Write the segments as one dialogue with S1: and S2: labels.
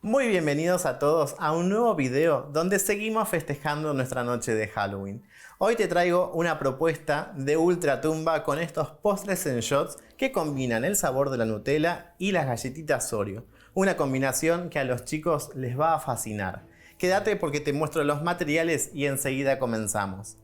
S1: Muy bienvenidos a todos a un nuevo video donde seguimos festejando nuestra noche de Halloween. Hoy te traigo una propuesta de ultratumba con estos postres en shots que combinan el sabor de la Nutella y las galletitas Oreo. Una combinación que a los chicos les va a fascinar. Quédate porque te muestro los materiales y enseguida comenzamos.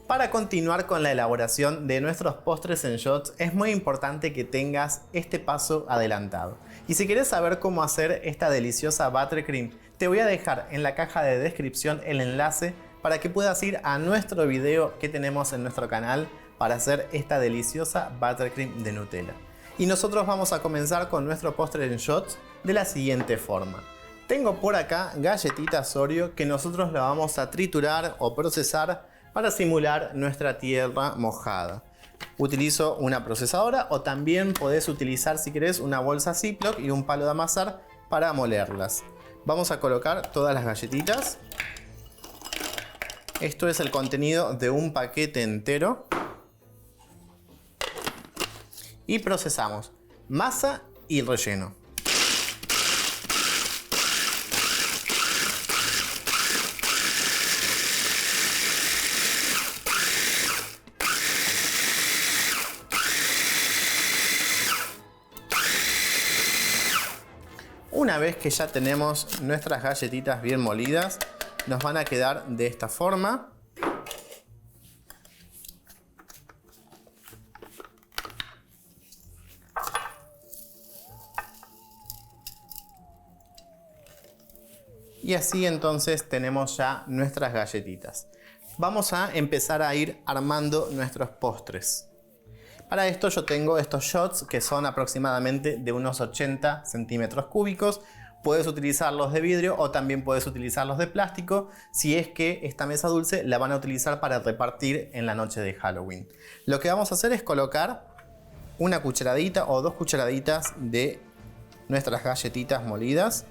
S1: Para continuar con la elaboración de nuestros postres en shots es muy importante que tengas este paso adelantado. Y si quieres saber cómo hacer esta deliciosa buttercream, te voy a dejar en la caja de descripción el enlace para que puedas ir a nuestro video que tenemos en nuestro canal para hacer esta deliciosa buttercream de Nutella. Y nosotros vamos a comenzar con nuestro postre en shots de la siguiente forma. Tengo por acá galletitas Oreo que nosotros la vamos a triturar o procesar para simular nuestra tierra mojada. Utilizo una procesadora o también podés utilizar, si querés, una bolsa Ziploc y un palo de amasar para molerlas. Vamos a colocar todas las galletitas. Esto es el contenido de un paquete entero. Y procesamos masa y relleno. Una vez que ya tenemos nuestras galletitas bien molidas, nos van a quedar de esta forma. Y así entonces tenemos ya nuestras galletitas. Vamos a empezar a ir armando nuestros postres. Para esto yo tengo estos shots que son aproximadamente de unos 80 centímetros cúbicos. Puedes utilizarlos de vidrio o también puedes utilizarlos de plástico si es que esta mesa dulce la van a utilizar para repartir en la noche de Halloween. Lo que vamos a hacer es colocar una cucharadita o 2 cucharaditas de nuestras galletitas molidas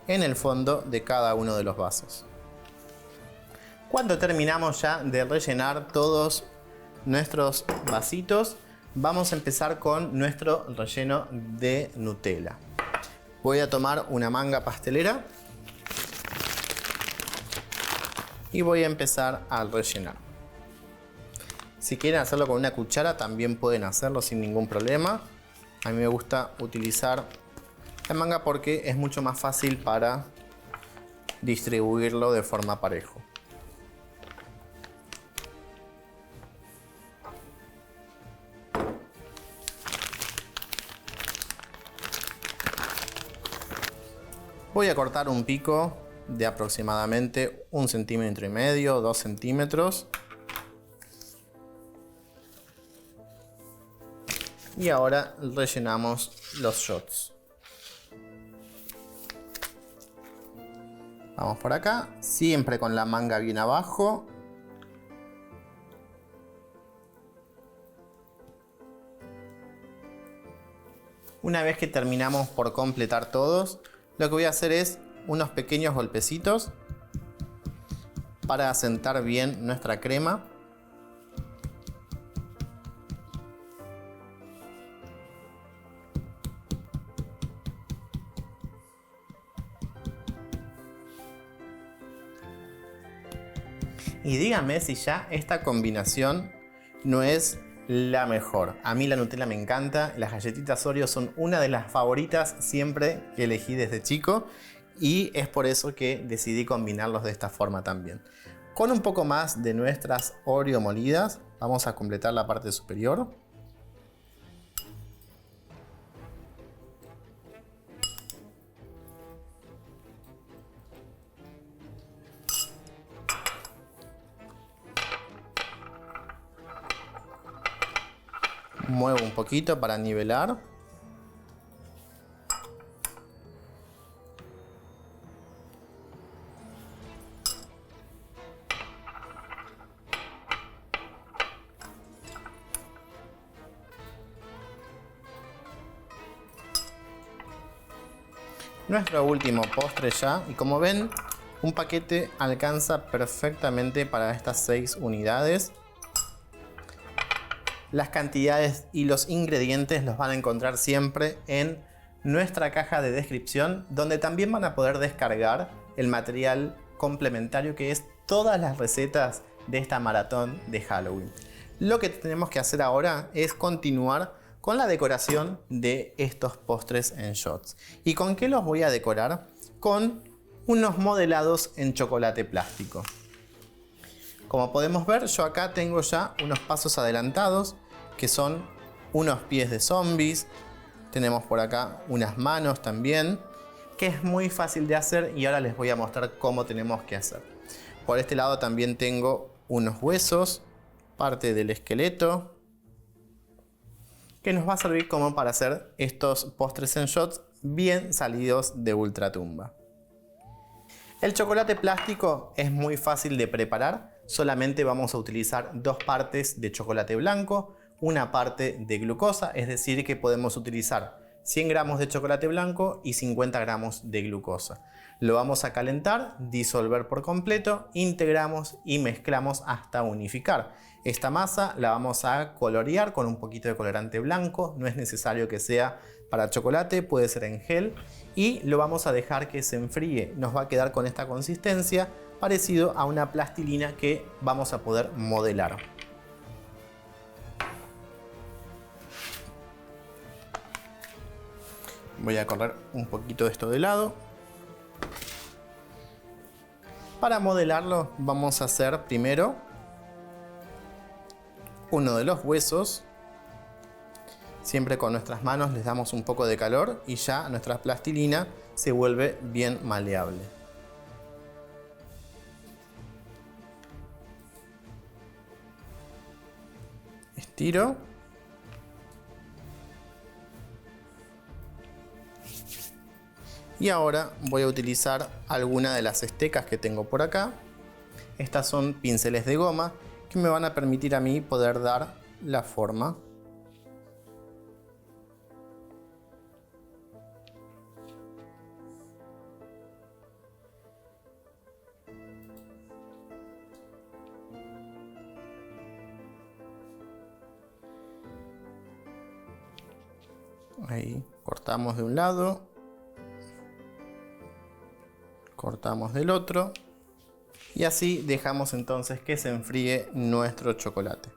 S1: en el fondo de cada uno de los vasos. Cuando terminamos ya de rellenar todos nuestros vasitos, vamos a empezar con nuestro relleno de Nutella. Voy a tomar una manga pastelera y voy a empezar a rellenar. Si quieren hacerlo con una cuchara, también pueden hacerlo sin ningún problema. A mí me gusta utilizar la manga porque es mucho más fácil para distribuirlo de forma parejo. Voy a cortar un pico de aproximadamente 1,5 centímetros, 2 centímetros. Y ahora rellenamos los shots. Vamos por acá, siempre con la manga bien abajo. Una vez que terminamos por completar todos, lo que voy a hacer es unos pequeños golpecitos para asentar bien nuestra crema. Y díganme si ya esta combinación no es la mejor. A mí la Nutella me encanta, las galletitas Oreo son una de las favoritas siempre que elegí desde chico y es por eso que decidí combinarlos de esta forma también. Con un poco más de nuestras Oreo molidas vamos a completar la parte superior. Muevo un poquito para nivelar. Nuestro último postre ya, y como ven, un paquete alcanza perfectamente para estas 6 unidades. Las cantidades y los ingredientes los van a encontrar siempre en nuestra caja de descripción, donde también van a poder descargar el material complementario que es todas las recetas de esta maratón de Halloween. Lo que tenemos que hacer ahora es continuar con la decoración de estos postres en shots. ¿Y con qué los voy a decorar? Con unos modelados en chocolate plástico. Como podemos ver, yo acá tengo ya unos pasos adelantados, que son unos pies de zombies. Tenemos por acá unas manos también, que es muy fácil de hacer y ahora les voy a mostrar cómo tenemos que hacer. Por este lado también tengo unos huesos, parte del esqueleto, que nos va a servir como para hacer estos postres en shots bien salidos de ultratumba. El chocolate plástico es muy fácil de preparar. Solamente vamos a utilizar 2 partes de chocolate blanco, una parte de glucosa, es decir que podemos utilizar 100 gramos de chocolate blanco y 50 gramos de glucosa. Lo vamos a calentar, disolver por completo, integramos y mezclamos hasta unificar. Esta masa la vamos a colorear con un poquito de colorante blanco, no es necesario que sea para chocolate, puede ser en gel, y lo vamos a dejar que se enfríe. Nos va a quedar con esta consistencia, parecido a una plastilina que vamos a poder modelar. Voy a correr un poquito de esto de lado. Para modelarlo vamos a hacer primero uno de los huesos. Siempre con nuestras manos les damos un poco de calor y ya nuestra plastilina se vuelve bien maleable. Estiro. Y ahora voy a utilizar alguna de las estecas que tengo por acá. Estas son pinceles de goma que me van a permitir a mí poder dar la forma. Ahí cortamos de un lado, cortamos del otro y así dejamos entonces que se enfríe nuestro chocolate.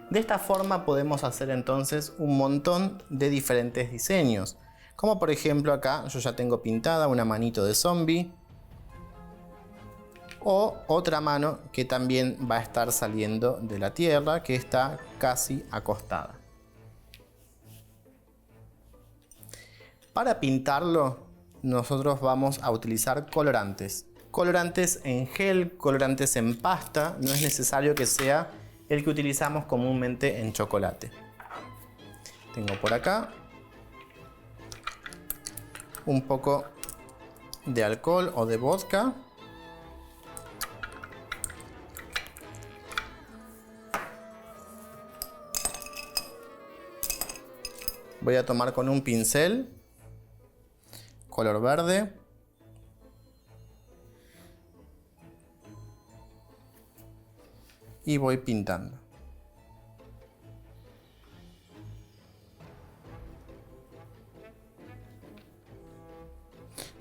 S1: De esta forma podemos hacer entonces un montón de diferentes diseños, como por ejemplo acá yo ya tengo pintada una manito de zombie o otra mano que también va a estar saliendo de la tierra, que está casi acostada. Para pintarlo, nosotros vamos a utilizar colorantes. Colorantes en gel, colorantes en pasta, no es necesario que sea el que utilizamos comúnmente en chocolate. Tengo por acá un poco de alcohol o de vodka. Voy a tomar con un pincel color verde y voy pintando.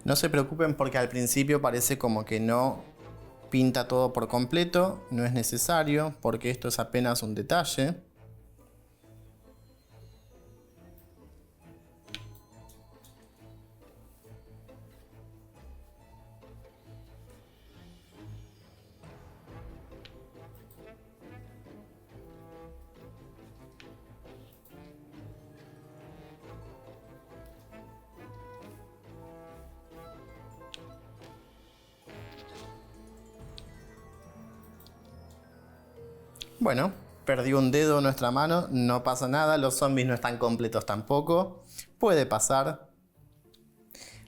S1: No se preocupen porque al principio parece como que no pinta todo por completo, no es necesario porque esto es apenas un detalle. Bueno, perdió un dedo en nuestra mano, no pasa nada, los zombies no están completos tampoco, puede pasar.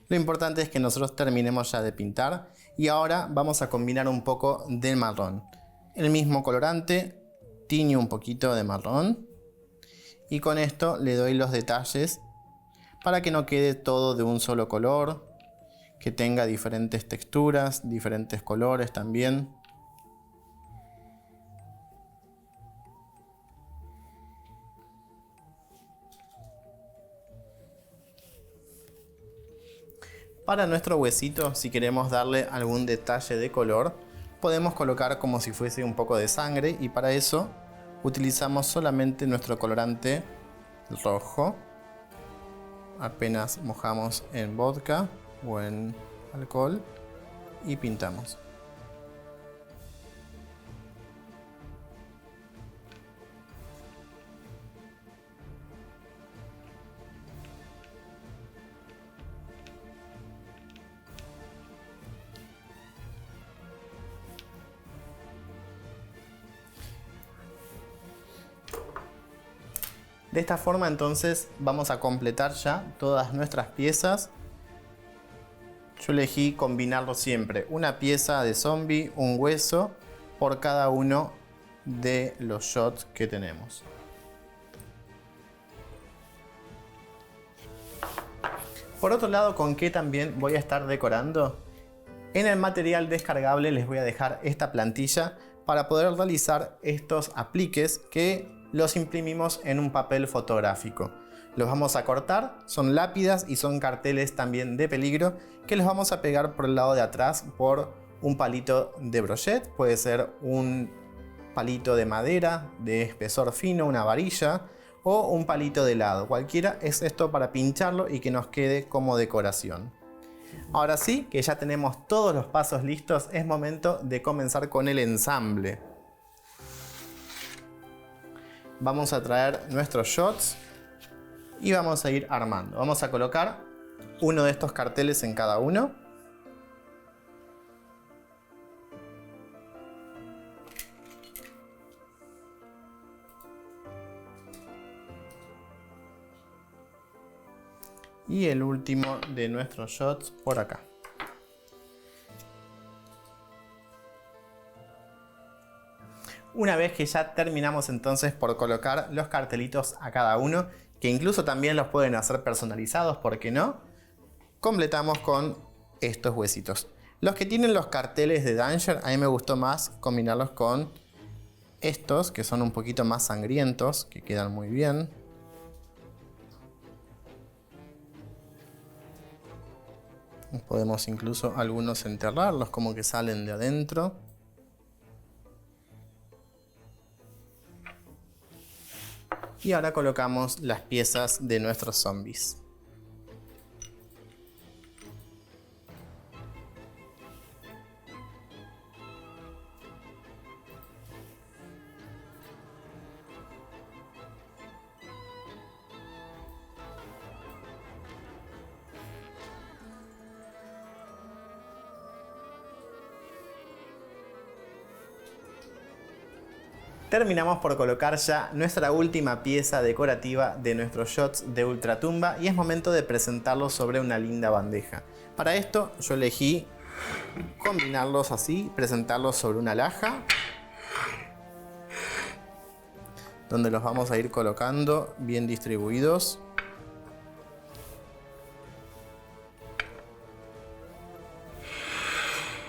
S1: Lo importante es que nosotros terminemos ya de pintar y ahora vamos a combinar un poco del marrón. El mismo colorante, tiño un poquito de marrón y con esto le doy los detalles para que no quede todo de un solo color. que tenga diferentes texturas, diferentes colores también. Para nuestro huesito, si queremos darle algún detalle de color, podemos colocar como si fuese un poco de sangre, y para eso utilizamos solamente nuestro colorante rojo. Apenas mojamos en vodka o en alcohol y pintamos. De esta forma entonces vamos a completar ya todas nuestras piezas. Yo elegí combinarlo siempre, una pieza de zombie, un hueso por cada uno de los shots que tenemos. Por otro lado, ¿con qué también voy a estar decorando? En el material descargable les voy a dejar esta plantilla para poder realizar estos apliques que los imprimimos en un papel fotográfico. Los vamos a cortar, son lápidas y son carteles también de peligro que los vamos a pegar por el lado de atrás por un palito de brochet, puede ser un palito de madera de espesor fino, una varilla o un palito de helado. Cualquiera es esto para pincharlo y que nos quede como decoración. Ahora sí, que ya tenemos todos los pasos listos, es momento de comenzar con el ensamble. Vamos a traer nuestros shots y vamos a ir armando. Vamos a colocar uno de estos carteles en cada uno. Y el último de nuestros shots por acá. Una vez que ya terminamos entonces por colocar los cartelitos a cada uno, que incluso también los pueden hacer personalizados, ¿por qué no? Completamos con estos huesitos. Los que tienen los carteles de Danger, a mí me gustó más combinarlos con estos, que son un poquito más sangrientos, que quedan muy bien. Podemos incluso algunos enterrarlos, como que salen de adentro. Y ahora colocamos las piezas de nuestros zombies. Terminamos por colocar ya nuestra última pieza decorativa de nuestros shots de ultratumba y es momento de presentarlos sobre una linda bandeja. Para esto yo elegí combinarlos así, presentarlos sobre una laja, donde los vamos a ir colocando bien distribuidos.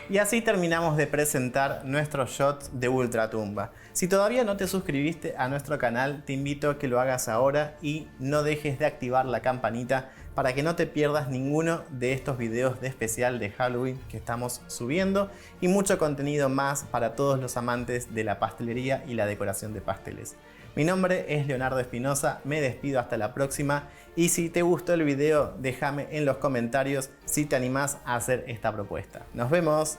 S1: Y así terminamos de presentar nuestros shots de ultratumba. Si todavía no te suscribiste a nuestro canal, te invito a que lo hagas ahora y no dejes de activar la campanita para que no te pierdas ninguno de estos videos de especial de Halloween que estamos subiendo y mucho contenido más para todos los amantes de la pastelería y la decoración de pasteles. Mi nombre es Leonardo Espinosa, me despido hasta la próxima y si te gustó el video déjame en los comentarios si te animás a hacer esta propuesta. ¡Nos vemos!